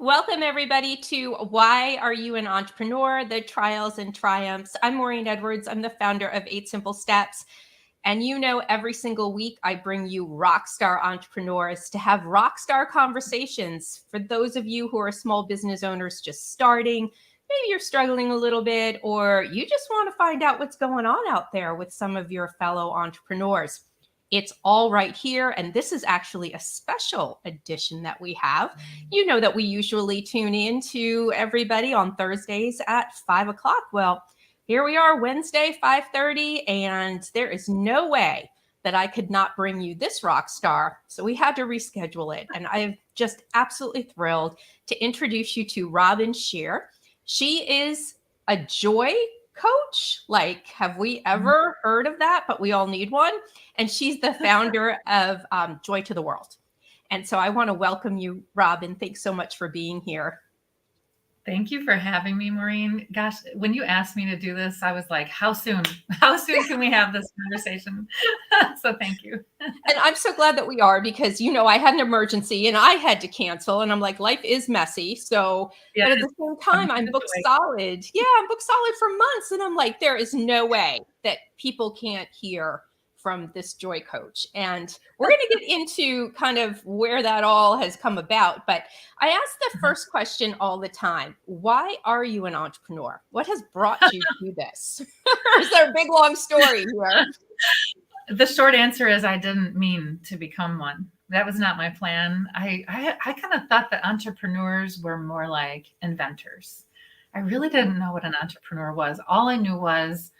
Welcome, everybody, to Why Are You an Entrepreneur? The Trials and Triumphs. I'm Maureen Edwards. I'm the founder of 8 Simple Steps. And every single week, I bring you rockstar entrepreneurs to have rockstar conversations. For those of you who are small business owners just starting, maybe you're struggling a little bit, or you just want to find out what's going on out there with some of your fellow entrepreneurs. It's all right here. And this is actually a special edition that we have. You know that we usually tune in to everybody on Thursdays at 5 o'clock. Well, here we are, Wednesday, 5:30, and there is no way that I could not bring you this rock star. So we had to reschedule it. And I'm just absolutely thrilled to introduce you to Robin Shear. She is a joy coach. Like, have we ever heard of that? But we all need one. And she's the founder of Joy to the World. And so I want to welcome you, Robin. Thanks so much for being here. Thank you for having me, Maureen. Gosh, when you asked me to do this, I was like, how soon? How soon can we have this conversation? So thank you. And I'm so glad that we are, because, I had an emergency and I had to cancel. And I'm like, life is messy. So, Yeah, but at the same time, I'm booked solid. Yeah, I'm booked solid for months. And I'm like, there is no way that people can't hear from this joy coach. And we're going to get into kind of where that all has come about. But I ask the first question all the time: why are you an entrepreneur? What has brought you to this? Or is there a big, long story here? The short answer is I didn't mean to become one. That was not my plan. I kind of thought that entrepreneurs were more like inventors. I really didn't know what an entrepreneur was. All I knew was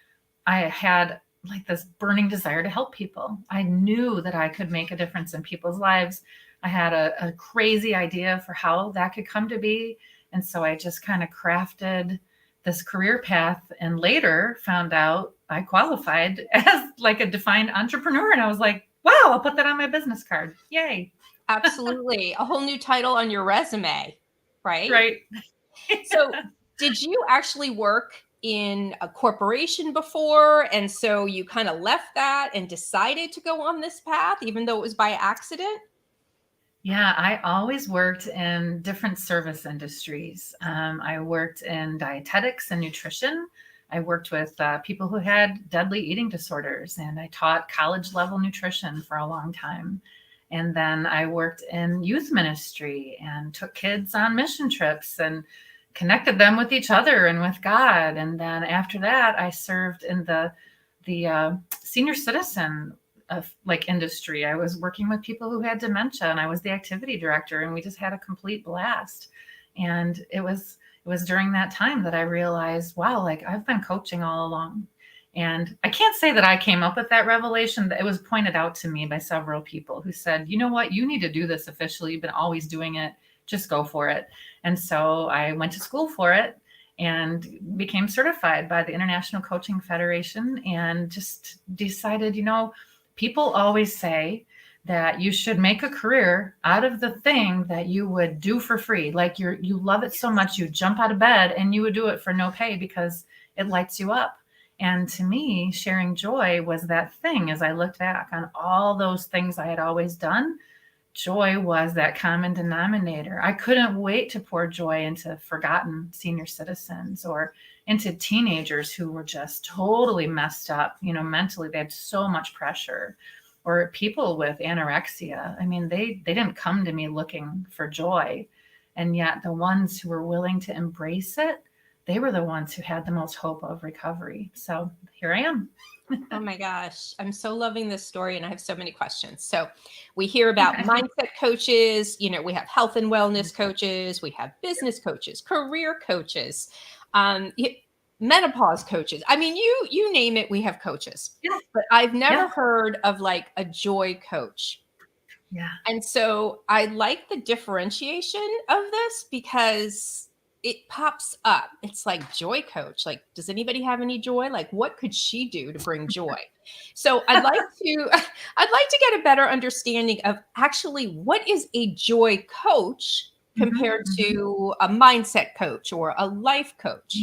I had like this burning desire to help people. I knew that I could make a difference in people's lives. I had a crazy idea for how that could come to be. And so I just kind of crafted this career path, and later found out I qualified as like a defined entrepreneur. And I was like, wow, I'll put that on my business card. Yay. Absolutely. A whole new title on your resume, right? Right. So did you actually work in a corporation before? And so you kind of left that and decided to go on this path, even though it was by accident? Yeah, I always worked in different service industries. I worked in dietetics and nutrition. I worked with people who had deadly eating disorders, and I taught college level nutrition for a long time. And then I worked in youth ministry and took kids on mission trips and connected them with each other and with God. And then after that, I served in the senior citizen of like industry. I was working with people who had dementia, and I was the activity director, and we just had a complete blast. And it was during that time that I realized, wow, like I've been coaching all along. And I can't say that I came up with that revelation, that it was pointed out to me by several people who said, you know what, you need to do this officially. You've been always doing it. Just go for it. And so I went to school for it and became certified by the International Coaching Federation, and just decided, people always say that you should make a career out of the thing that you would do for free. Like you love it so much, you jump out of bed and you would do it for no pay because it lights you up. And to me, sharing joy was that thing. As I looked back on all those things I had always done, joy was that common denominator. I couldn't wait to pour joy into forgotten senior citizens, or into teenagers who were just totally messed up, mentally. They had so much pressure, or people with anorexia. I mean, they didn't come to me looking for joy. And yet the ones who were willing to embrace it, they were the ones who had the most hope of recovery. So here I am. Oh my gosh, I'm so loving this story, and I have so many questions. So we hear about mindset coaches, we have health and wellness coaches, we have business coaches, career coaches, menopause coaches. I mean, you name it, we have coaches. Yeah. But I've never heard of like a joy coach. Yeah. And so I like the differentiation of this, because it pops up. It's like, joy coach. Like, does anybody have any joy? Like, what could she do to bring joy? So I'd like to get a better understanding of actually what is a joy coach compared to a mindset coach or a life coach.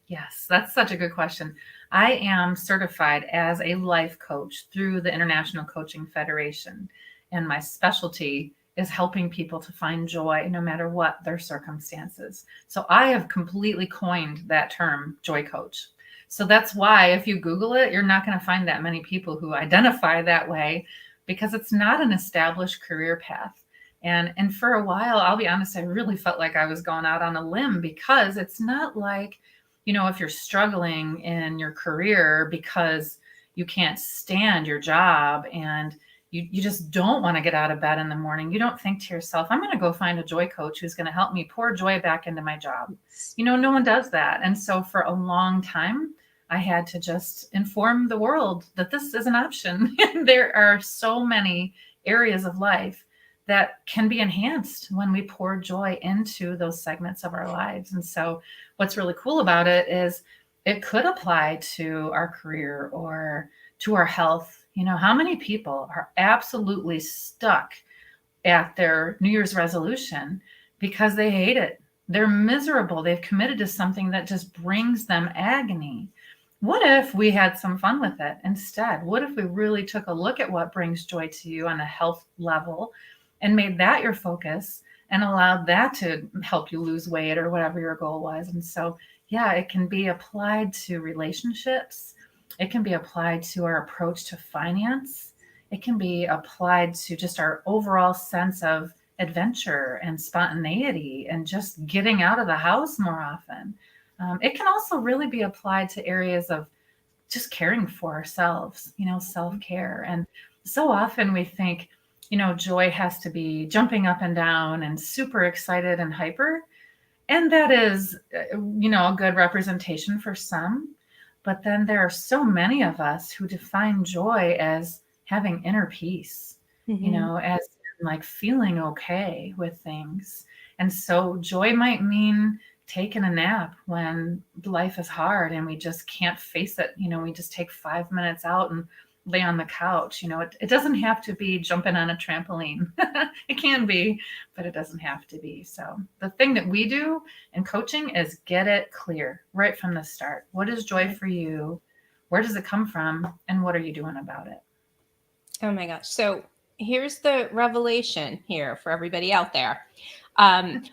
Yes, that's such a good question. I am certified as a life coach through the International Coaching Federation, and my specialty is helping people to find joy no matter what their circumstances. So I have completely coined that term, joy coach. So that's why if you Google it, you're not going to find that many people who identify that way, because it's not an established career path. And for a while, I'll be honest, I really felt like I was going out on a limb, because it's not like, if you're struggling in your career because you can't stand your job and you just don't want to get out of bed in the morning, you don't think to yourself, I'm going to go find a joy coach who's going to help me pour joy back into my job. No one does that. And so for a long time, I had to just inform the world that this is an option. There are so many areas of life that can be enhanced when we pour joy into those segments of our lives. And so what's really cool about it is it could apply to our career or to our health. How many people are absolutely stuck at their New Year's resolution because they hate it? They're miserable. They've committed to something that just brings them agony. What if we had some fun with it instead? What if we really took a look at what brings joy to you on a health level and made that your focus and allowed that to help you lose weight or whatever your goal was? And so, yeah, it can be applied to relationships. It can be applied to our approach to finance. It can be applied to just our overall sense of adventure and spontaneity and just getting out of the house more often. It can also really be applied to areas of just caring for ourselves, self-care. And so often we think, joy has to be jumping up and down and super excited and hyper. And that is, a good representation for some. But then there are so many of us who define joy as having inner peace, as like feeling okay with things. And so joy might mean taking a nap when life is hard and we just can't face it. We just take 5 minutes out and lay on the couch. It doesn't have to be jumping on a trampoline. It can be, but it doesn't have to be. So the thing that we do in coaching is get it clear right from the start. What is joy for you? Where does it come from? And what are you doing about it? Oh my gosh. So here's the revelation here for everybody out there.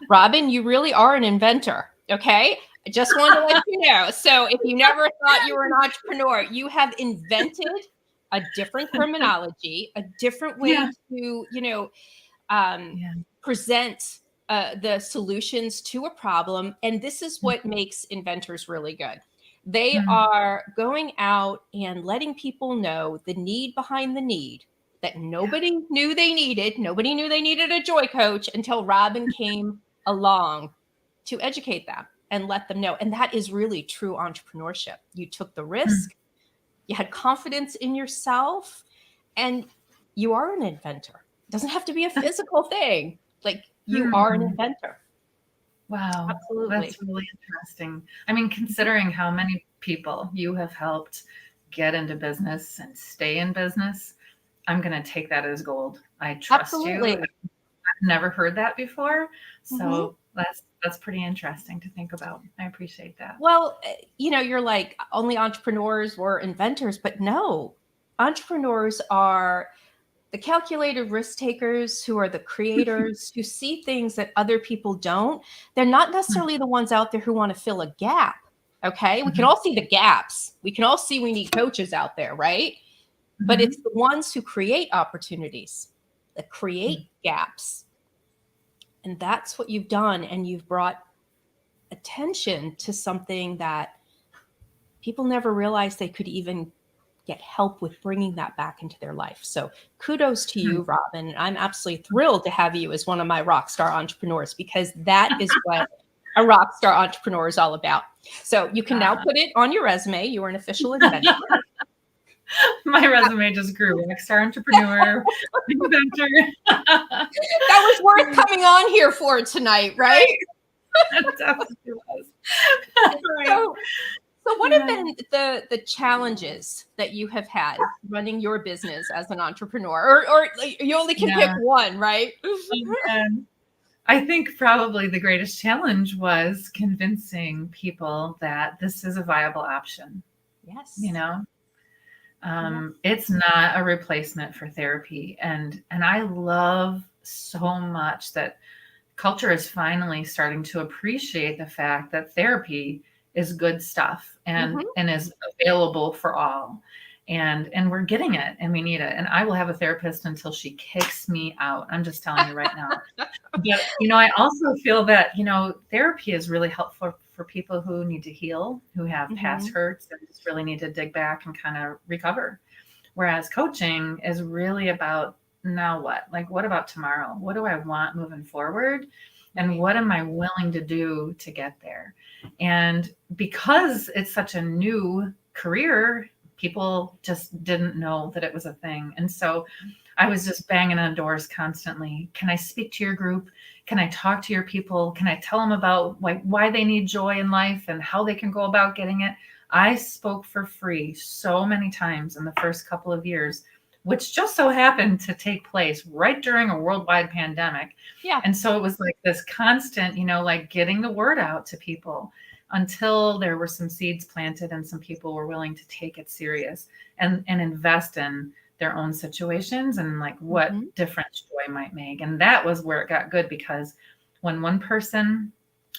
Robin, you really are an inventor. Okay. I just want to let you know. So if you never thought you were an entrepreneur, you have invented a different terminology, a different way to, present the solutions to a problem. And this is what makes inventors really good. They are going out and letting people know the need behind the need that nobody knew they needed. Nobody knew they needed a joy coach until Robin came along to educate them and let them know. And that is really true entrepreneurship. You took the risk. You had confidence in yourself, and you are an inventor. It doesn't have to be a physical thing. Like, you are an inventor. Wow. Absolutely. That's really interesting. I mean, considering how many people you have helped get into business and stay in business, I'm going to take that as gold. I trust you. I've never heard that before. So that's pretty interesting to think about. I appreciate that. Well, you're like, only entrepreneurs were inventors, but no, entrepreneurs are the calculated risk takers, who are the creators, who see things that other people don't. They're not necessarily the ones out there who want to fill a gap. Okay. We can all see the gaps. We can all see we need coaches out there, right? But it's the ones who create opportunities, that create gaps. And that's what you've done. And you've brought attention to something that people never realized they could even get help with bringing that back into their life. So kudos to you, Robin. I'm absolutely thrilled to have you as one of my rockstar entrepreneurs, because that is what a rockstar entrepreneur is all about. So you can now put it on your resume. You are an official inventor. My resume just grew. Rockstar entrepreneur, inventor. That was worth coming on here for tonight, right? It definitely was. So what have been the challenges that you have had running your business as an entrepreneur? Or you only can pick one, right? I think probably the greatest challenge was convincing people that this is a viable option. Yes. It's not a replacement for therapy. And I love so much that culture is finally starting to appreciate the fact that therapy is good stuff and is available for all. And we're getting it and we need it. And I will have a therapist until she kicks me out. I'm just telling you right now. But, I also feel that, therapy is really helpful for people who need to heal, who have past hurts and just really need to dig back and kind of recover. Whereas coaching is really about, now what? Like, what about tomorrow? What do I want moving forward? And what am I willing to do to get there? And because it's such a new career, people just didn't know that it was a thing. And so I was just banging on doors constantly. Can I speak to your group? Can I talk to your people? Can I tell them about like why they need joy in life and how they can go about getting it? I spoke for free so many times in the first couple of years, which just so happened to take place right during a worldwide pandemic. Yeah. And so it was like this constant, like getting the word out to people until there were some seeds planted and some people were willing to take it serious and invest in their own situations and like what difference joy might make. And that was where it got good, because when one person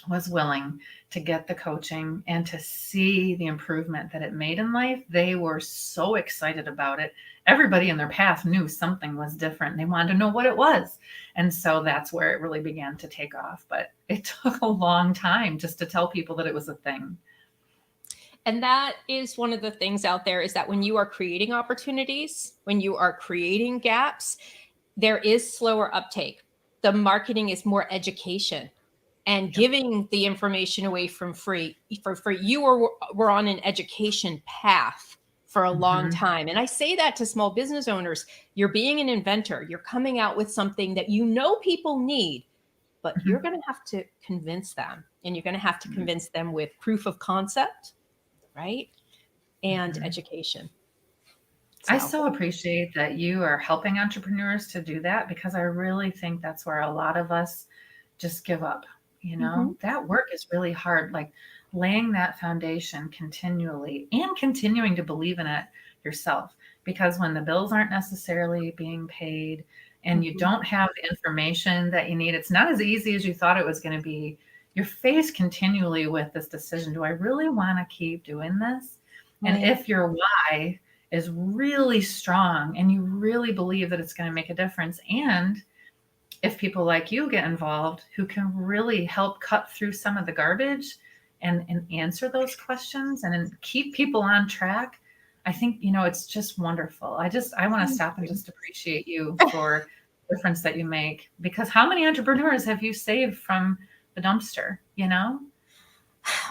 was willing to get the coaching and to see the improvement that it made in life, they were so excited about it. Everybody in their path knew something was different. They wanted to know what it was. And so that's where it really began to take off. But it took a long time just to tell people that it was a thing. And that is one of the things out there, is that when you are creating opportunities, when you are creating gaps, there is slower uptake. The marketing is more education and giving the information away for free. You were on an education path for a long time. And I say that to small business owners. You're being an inventor. You're coming out with something that people need, but you're going to have to convince them. And you're going to have to convince them with proof of concept, right? And education. I so appreciate that you are helping entrepreneurs to do that, because I really think that's where a lot of us just give up. That work is really hard, like laying that foundation continually and continuing to believe in it yourself. Because when the bills aren't necessarily being paid and you don't have the information that you need, it's not as easy as you thought it was going to be. You're faced continually with this decision. Do I really want to keep doing this? And if your why is really strong and you really believe that it's going to make a difference, and if people like you get involved who can really help cut through some of the garbage and answer those questions and keep people on track, I think, it's just wonderful. I want to stop and just appreciate you for the difference that you make, because how many entrepreneurs have you saved from the dumpster,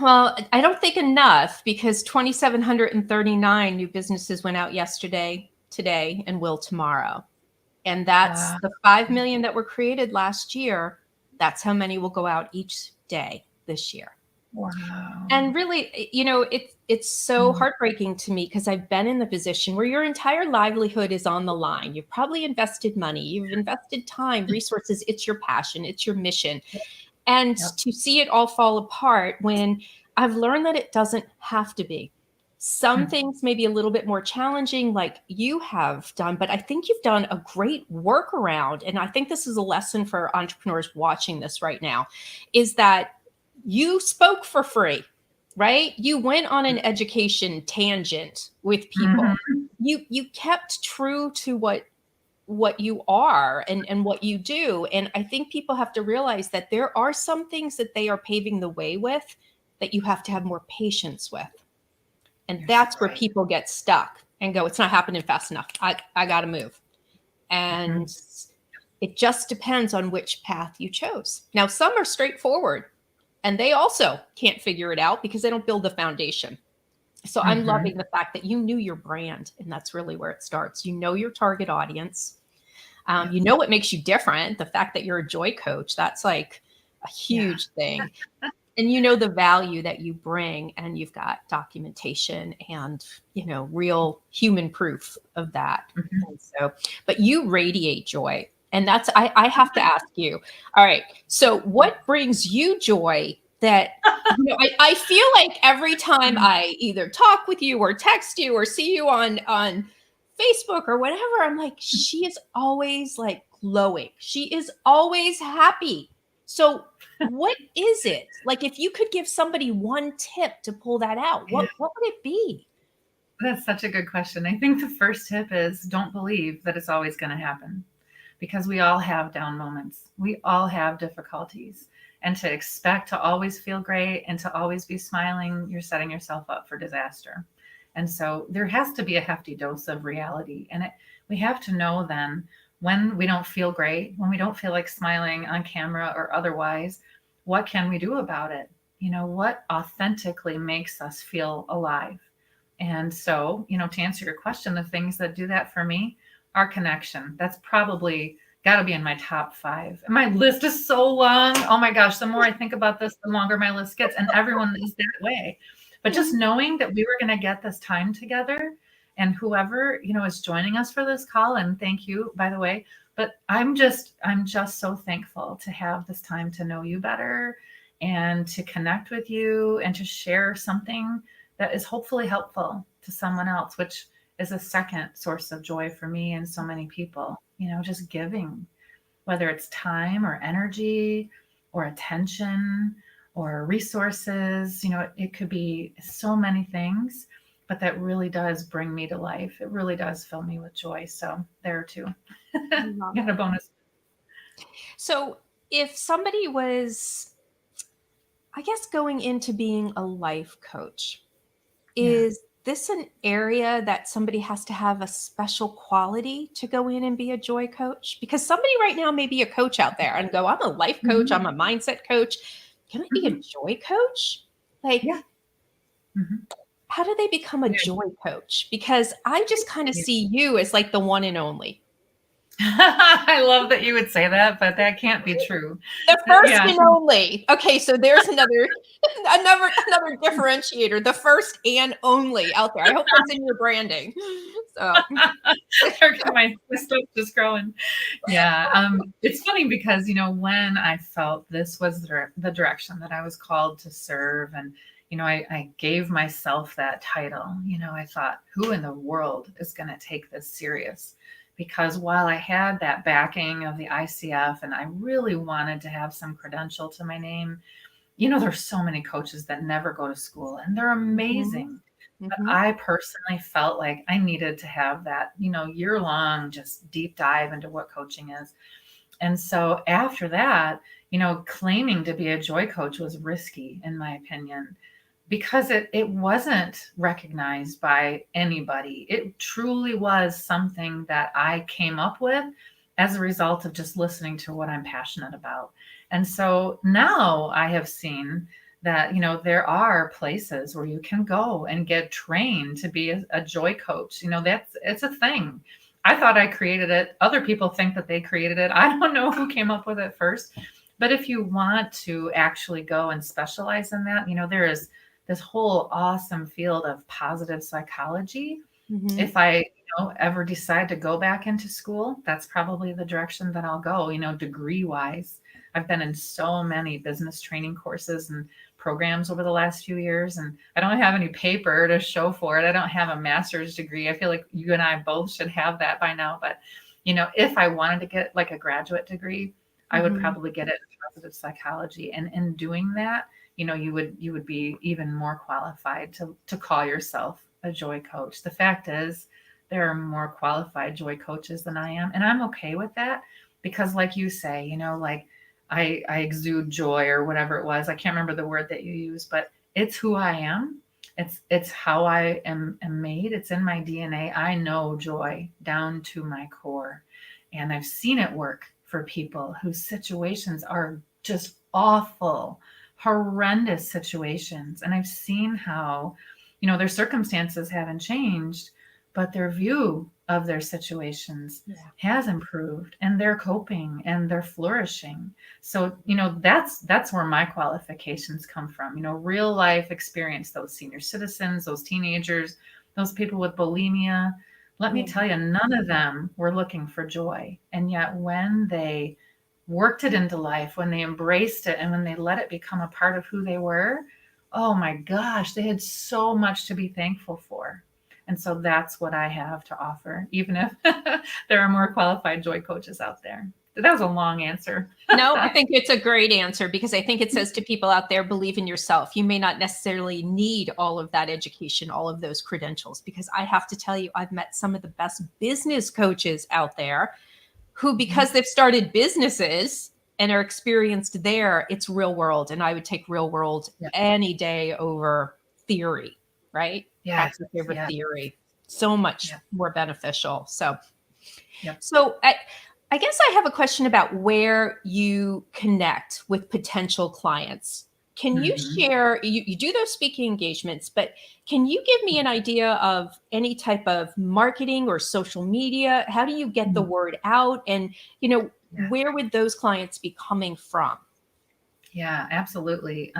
Well, I don't think enough, because 2,739 new businesses went out yesterday, today, and will tomorrow. And that's the 5 million that were created last year. That's how many will go out each day this year. Wow. And really, it's so heartbreaking to me, because I've been in the position where your entire livelihood is on the line. You've probably invested money, you've invested time, resources. It's your passion, it's your mission. And to see it all fall apart, when I've learned that it doesn't have to be. Some things may be a little bit more challenging, like you have done, but I think you've done a great workaround. And I think this is a lesson for entrepreneurs watching this right now, is that you spoke for free, right? You went on an education tangent with people. You kept true to what you are and what you do. And I think people have to realize that there are some things that they are paving the way with that you have to have more patience with. And that's where people get stuck and go, it's not happening fast enough. I got to move. And it just depends on which path you chose. Now, some are straightforward and they also can't figure it out because they don't build the foundation. So I'm loving the fact that you knew your brand, and that's really where it starts. You know your target audience. You know what makes you different. The fact that you're a joy coach, that's like a huge thing. And you know the value that you bring, and you've got documentation and, real human proof of that. And so, but you radiate joy. And that's, I have to ask you, all right, so what brings you joy that, I feel like every time I either talk with you or text you or see you on Facebook or whatever, I'm like, she is always like glowing. She is always happy. So what is it? Like, if you could give somebody one tip to pull that out, Yeah, what would it be? that's such a good question. I think the first tip is don't believe that it's always going to happen, because we all have down moments. We all have difficulties. And to expect to always feel great and to always be smiling, you're setting yourself up for disaster. And so there has to be a hefty dose of reality. And we have to know then, when we don't feel great, when we don't feel like smiling on camera or otherwise, what can we do about it? What authentically makes us feel alive? And so, to answer your question, the things that do that for me are connection. That's probably got to be in my top 5. My list is so long. Oh my gosh, the more I think about this, the longer my list gets. And everyone is that way. But just knowing that we were going to get this time together, and whoever, is joining us for this call, and thank you, by the way, but I'm just so thankful to have this time to know you better and to connect with you and to share something that is hopefully helpful to someone else, which is a second source of joy for me and so many people. Just giving, whether it's time or energy or attention or resources, it could be so many things, but that really does bring me to life. It really does fill me with joy. So there too. Got a bonus. So if somebody was, I guess, going into being a life coach, Yeah. is this an area that somebody has to have a special quality to go in and be a joy coach? Because somebody right now may be a coach out there and go, I'm a life coach, I'm a mindset coach. Can I be a joy coach? Like, Yeah. Mm-hmm. how do they become a joy coach? Because I just kind of see you as like the one and only. I love that you would say that, but that can't be true. The first Yeah. and only. Okay, so there's another differentiator. The first and only out there. I hope that's in your branding. So my stuff just growing. Yeah. It's funny because, when I felt this was the direction that I was called to serve, and, I gave myself that title, I thought, who in the world is going to take this serious? Because while I had that backing of the ICF and I really wanted to have some credential to my name, there's so many coaches that never go to school and they're amazing. But I personally felt like I needed to have that, year-long just deep dive into what coaching is. And so after that, claiming to be a joy coach was risky, in my opinion, because it wasn't recognized by anybody. It truly was something that I came up with as a result of just listening to what I'm passionate about. And so now I have seen that, there are places where you can go and get trained to be a joy coach. It's a thing. I thought I created it. Other people think that they created it. I don't know who came up with it first. But if you want to actually go and specialize in that, there is this whole awesome field of positive psychology. If I ever decide to go back into school, that's probably the direction that I'll go, degree wise. I've been in so many business training courses and programs over the last few years, and I don't have any paper to show for it. I don't have a master's degree. I feel like you and I both should have that by now. But, if I wanted to get like a graduate degree, I would probably get it in positive psychology. And in doing that, you would be even more qualified to call yourself a joy coach. The fact is, there are more qualified joy coaches than I am. And I'm okay with that because, like you say, like I exude joy or whatever it was. I can't remember the word that you used, but it's who I am. It's how I am made. It's in my DNA. I know joy down to my core. And I've seen it work for people whose situations are just awful, horrendous situations. And I've seen how, their circumstances haven't changed, but their view of their situations has improved, and they're coping and they're flourishing. So, that's where my qualifications come from, real life experience, those senior citizens, those teenagers, those people with bulimia. Let me tell you, none of them were looking for joy. And yet when they worked it into life, when they embraced it, and when they let it become a part of who they were, oh my gosh, they had so much to be thankful for. And so that's what I have to offer, even if there are more qualified joy coaches out there. That was a long answer. No, I think it's a great answer, because I think it says to people out there, believe in yourself. You may not necessarily need all of that education, all of those credentials, because I have to tell you, I've met some of the best business coaches out there who, because they've started businesses and are experienced there, it's real world. And I would take real world any day over theory, right? Yeah. Practice over theory. So much more beneficial. So, so I guess I have a question about where you connect with potential clients. Can you share, you do those speaking engagements, but can you give me an idea of any type of marketing or social media? How do you get the word out? And, where would those clients be coming from? Yeah, absolutely.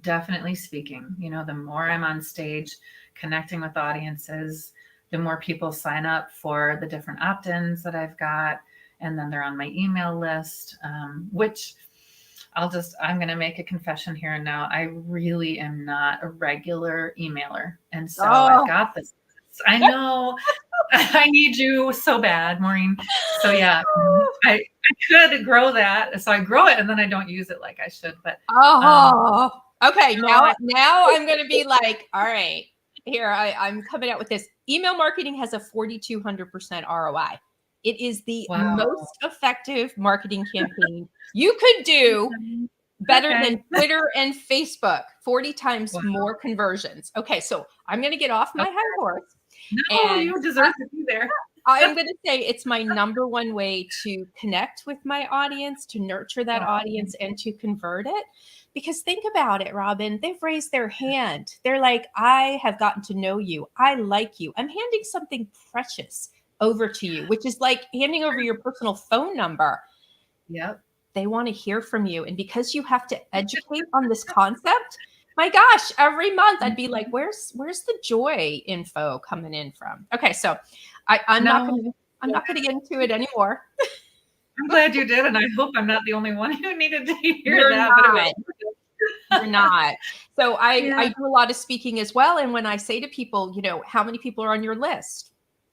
Definitely speaking. The more I'm on stage connecting with audiences, the more people sign up for the different opt-ins that I've got. And then they're on my email list, which I'm going to make a confession here and now. I really am not a regular emailer. And so I've got this. I know I need you so bad, Maureen. So yeah, I could grow that. So I grow it and then I don't use it like I should. But okay. Now I'm going to be like, all right, here I'm coming out with this. Email marketing has a 4,200% ROI. It is the most effective marketing campaign you could do, better than Twitter and Facebook, 40 times more conversions. Okay, so I'm going to get off my high horse. No, you deserve to be there. I'm going to say it's my number one way to connect with my audience, to nurture that audience, and to convert it. Because think about it, Robin, they've raised their hand. They're like, I have gotten to know you. I like you. I'm handing something precious over to you, which is like handing over your personal phone number. Yep. They want to hear from you. And because you have to educate on this concept, my gosh, every month I'd be like, where's the joy info coming in from? Okay, so I'm not going to get into it anymore. I'm glad you did, and I hope I'm not the only one who needed to hear that. You're not. So I do a lot of speaking as well. And when I say to people, how many people are on your list?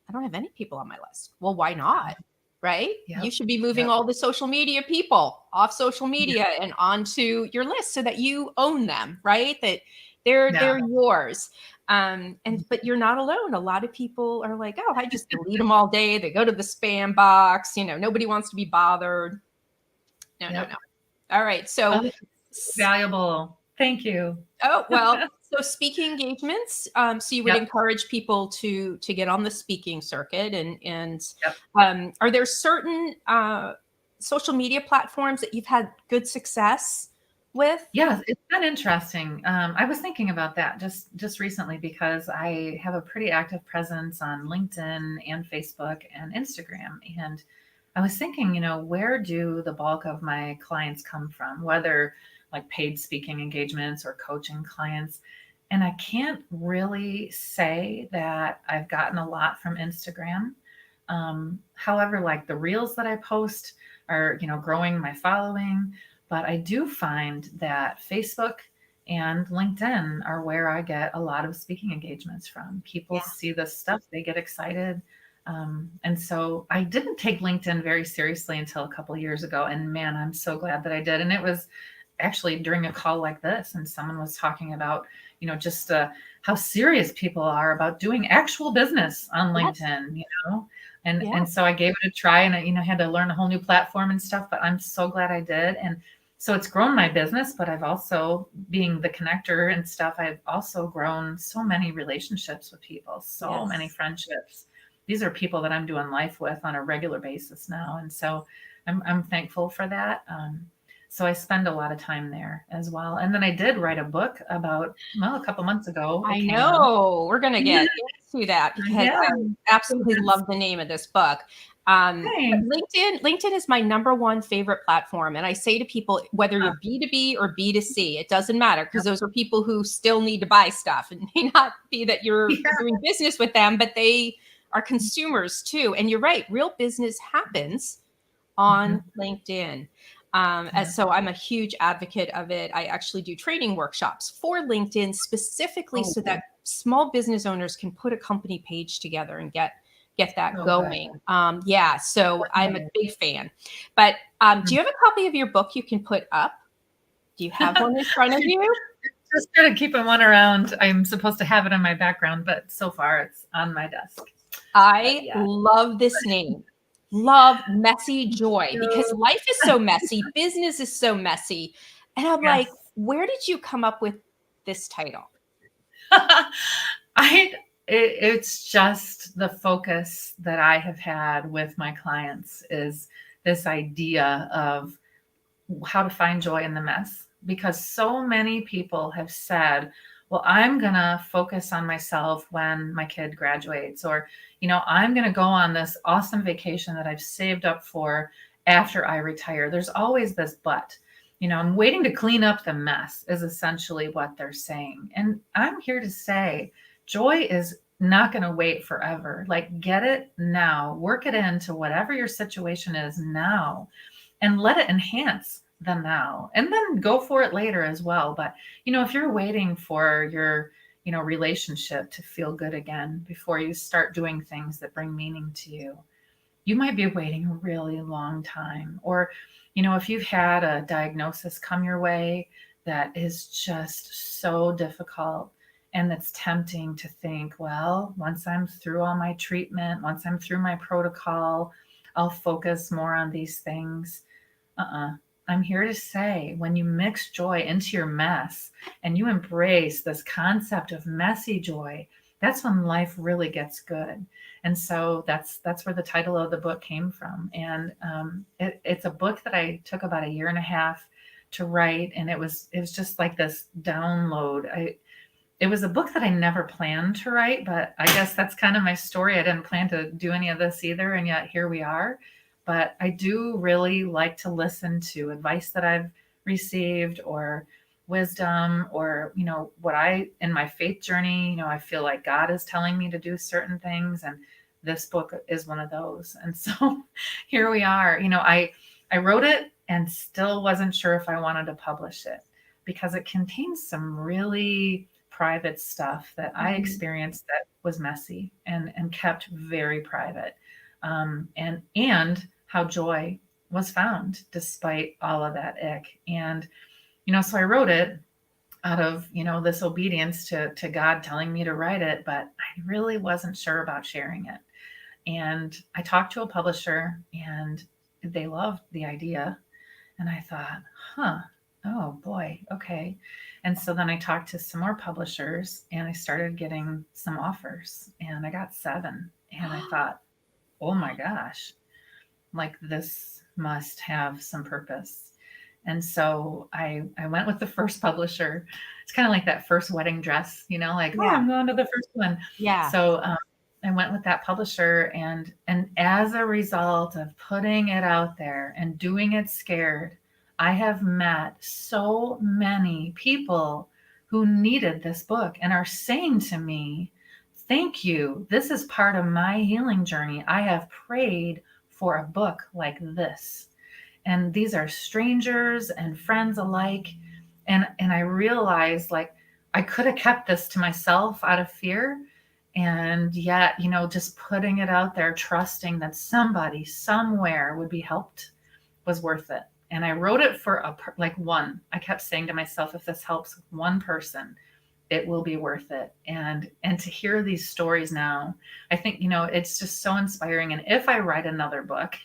I don't have any people on my list. Well, why not? Right? Yep. You should be moving all the social media people off social media and onto your list so that you own them, right? That they're yours. But you're not alone. A lot of people are like, oh, I just delete them all day. They go to the spam box. Nobody wants to be bothered. No. All right. So valuable. Thank you. Oh, well, so speaking engagements. So you would encourage people to get on the speaking circuit, and are there certain social media platforms that you've had good success with? Yes, it's been interesting. I was thinking about that just recently because I have a pretty active presence on LinkedIn and Facebook and Instagram. And I was thinking, where do the bulk of my clients come from, whether like paid speaking engagements or coaching clients? And I can't really say that I've gotten a lot from Instagram. However, like the reels that I post are, growing my following. But I do find that Facebook and LinkedIn are where I get a lot of speaking engagements from. People see this stuff, they get excited. And so I didn't take LinkedIn very seriously until a couple of years ago. And man, I'm so glad that I did. And it was actually during a call like this, and someone was talking about, just how serious people are about doing actual business on LinkedIn, And so I gave it a try, and I, had to learn a whole new platform and stuff, but I'm so glad I did. And so it's grown my business, but I've also, being the connector and stuff, I've also grown so many relationships with people, so many friendships. These are people that I'm doing life with on a regular basis now. And so I'm thankful for that. So I spend a lot of time there as well. And then I did write a book about, a couple months ago. I know. We're going to get into that because I absolutely love the name of this book. LinkedIn is my number one favorite platform. And I say to people, whether you're B2B or B2C, it doesn't matter, because those are people who still need to buy stuff. And it may not be that you're doing business with them, but they are consumers too. And you're right. Real business happens on LinkedIn. So I'm a huge advocate of it. I actually do training workshops for LinkedIn specifically so that small business owners can put a company page together and get that Oh, going. good. Yeah, so I'm a big fan. But do you have a copy of your book you can put up? Do you have one in front of you? Just started keeping one around. I'm supposed to have it in my background, but so far it's on my desk. I Yeah. love this name. Love Messy Joy, because life is so messy, business is so messy. And I'm like, Yes. where did you come up with this title? It's just the focus that I have had with my clients is this idea of how to find joy in the mess, because so many people have said, well, I'm going to focus on myself when my kid graduates, or, I'm going to go on this awesome vacation that I've saved up for after I retire. There's always this but. I'm waiting to clean up the mess is essentially what they're saying. And I'm here to say joy is not going to wait forever. Like, get it now, work it into whatever your situation is now, and let it enhance the now, and then go for it later as well. But, if you're waiting for your, relationship to feel good again before you start doing things that bring meaning to you, you might be waiting a really long time. Or, if you've had a diagnosis come your way that is just so difficult, and that's tempting to think, well, once I'm through all my treatment, once I'm through my protocol, I'll focus more on these things. I'm here to say, when you mix joy into your mess and you embrace this concept of messy joy, that's when life really gets good. And so that's where the title of the book came from. And it's a book that I took about 1.5 years to write, and it was just like this download. It was a book that I never planned to write, but I guess that's kind of my story. I didn't plan to do any of this either, and yet here we are. But I do really like to listen to advice that I've received, or wisdom, or, what in my faith journey, I feel like God is telling me to do certain things. And this book is one of those. And so here we are. I wrote it and still wasn't sure if I wanted to publish it, because it contains some really private stuff that I experienced that was messy and kept very private. And how joy was found despite all of that ick. And, so I wrote it out of, this obedience to God telling me to write it, but I really wasn't sure about sharing it. And I talked to a publisher, and they loved the idea. And I thought, oh boy, okay. And so then I talked to some more publishers, and I started getting some offers, and I got 7. And I thought, oh my gosh, like, this must have some purpose. And so I went with the first publisher. It's kind of like that first wedding dress, like, oh, I'm going to the first one. Yeah. So I went with that publisher, and as a result of putting it out there and doing it scared, I have met so many people who needed this book and are saying to me, thank you. This is part of my healing journey. I have prayed for a book like this. And these are strangers and friends alike. And I realized, like, I could have kept this to myself out of fear. And yet, just putting it out there, trusting that somebody somewhere would be helped, was worth it. And I wrote it for one. I kept saying to myself, if this helps one person, it will be worth it. And to hear these stories now, I think, it's just so inspiring. And if I write another book,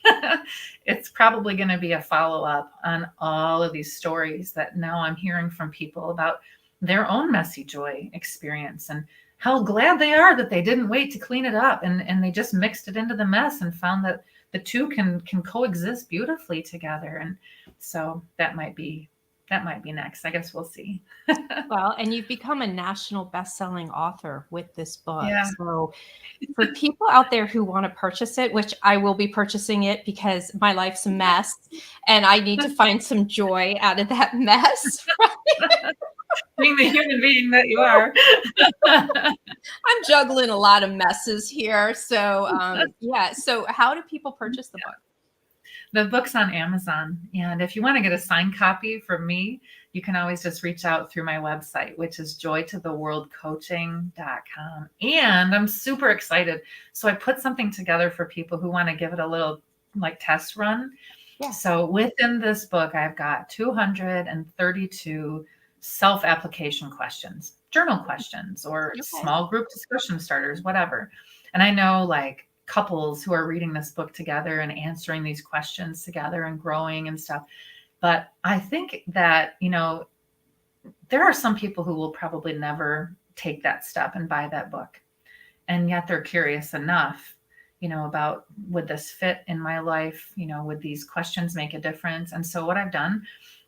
it's probably going to be a follow-up on all of these stories that now I'm hearing from people about their own messy joy experience, and how glad they are that they didn't wait to clean it up, and they just mixed it into the mess and found that the two can coexist beautifully together. And so that might be next. I guess we'll see. Well, and you've become a national best-selling author with this book. Yeah. So for people out there who want to purchase it, which I will be purchasing it because my life's a mess and I need to find some joy out of that mess. Right? Being the human being that you are. I'm juggling a lot of messes here. So yeah. So how do people purchase the book? The book's on Amazon. And if you want to get a signed copy from me, you can always just reach out through my website, which is joytotheworldcoaching.com. And I'm super excited. So I put something together for people who want to give it a little like test run. Yeah. So within this book, I've got 232 self-application questions, journal questions, or small group discussion starters, whatever. And I know like couples who are reading this book together and answering these questions together and growing and stuff. But I think that, you know, there are some people who will probably never take that step and buy that book. And yet they're curious enough, you know, about would this fit in my life? You know, would these questions make a difference? And so what I've done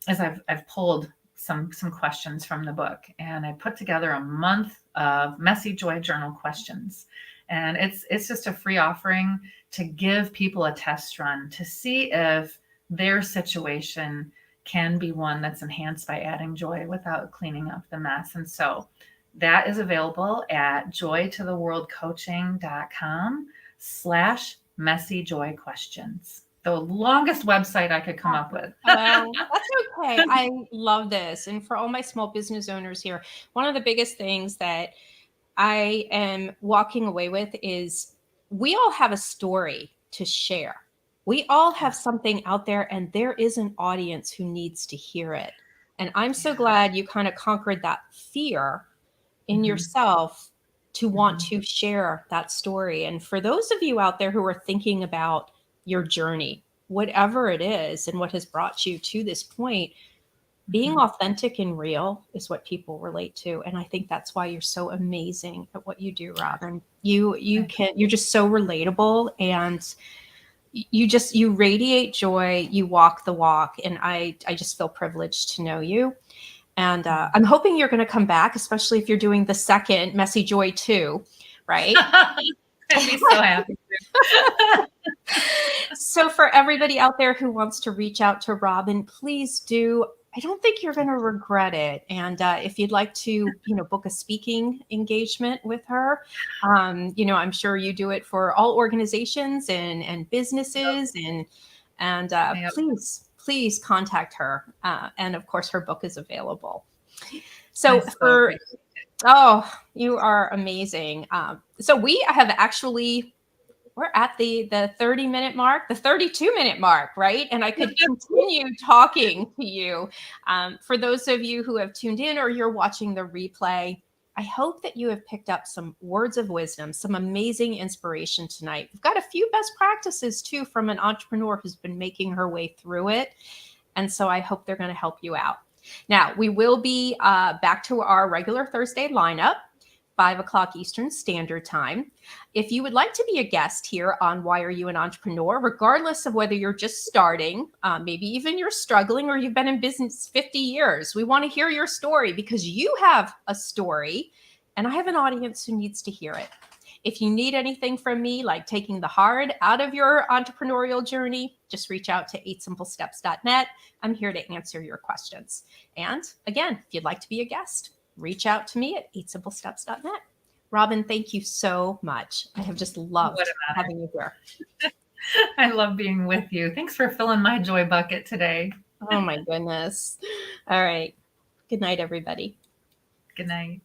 is I've pulled some questions from the book, and I put together a month of Messy Joy Journal questions. And it's just a free offering to give people a test run to see if their situation can be one that's enhanced by adding joy without cleaning up the mess. And so that is available at joytotheworldcoaching.com/messyjoyquestions. The longest website I could come up with. Well, that's okay. I love this. And for all my small business owners here, one of the biggest things that I am walking away with is we all have a story to share. We all have something out there, and there is an audience who needs to hear it. And I'm so glad you kind of conquered that fear in yourself to want to share that story. And for those of you out there who are thinking about your journey, whatever it is and what has brought you to this point, being authentic and real is what people relate to. And I think that's why you're so amazing at what you do, Robin. You're just so relatable, and you radiate joy, you walk the walk. And I just feel privileged to know you. And I'm hoping you're going to come back, especially if you're doing the second Messy Joy 2, right? I'd be so happy to. So for everybody out there who wants to reach out to Robin, please do. I don't think you're going to regret it. And if you'd like to, book a speaking engagement with her, I'm sure you do it for all organizations and businesses, and please contact her. And of course, her book is available. So you are amazing. So we have actually, we're at the 30-minute mark, the 32-minute mark, right? And I could continue talking to you. For those of you who have tuned in or you're watching the replay, I hope that you have picked up some words of wisdom, some amazing inspiration tonight. We've got a few best practices too from an entrepreneur who's been making her way through it. And so I hope they're going to help you out. Now, we will be back to our regular Thursday lineup, 5 o'clock Eastern Standard Time. If you would like to be a guest here on Why Are You an Entrepreneur, regardless of whether you're just starting, maybe even you're struggling, or you've been in business 50 years, we want to hear your story because you have a story and I have an audience who needs to hear it. If you need anything from me, like taking the hard out of your entrepreneurial journey, just reach out to 8simplesteps.net. I'm here to answer your questions. And again, if you'd like to be a guest, reach out to me at 8simplesteps.net. Robin, thank you so much. I have just loved having you here. I love being with you. Thanks for filling my joy bucket today. Oh my goodness. All right. Good night, everybody. Good night.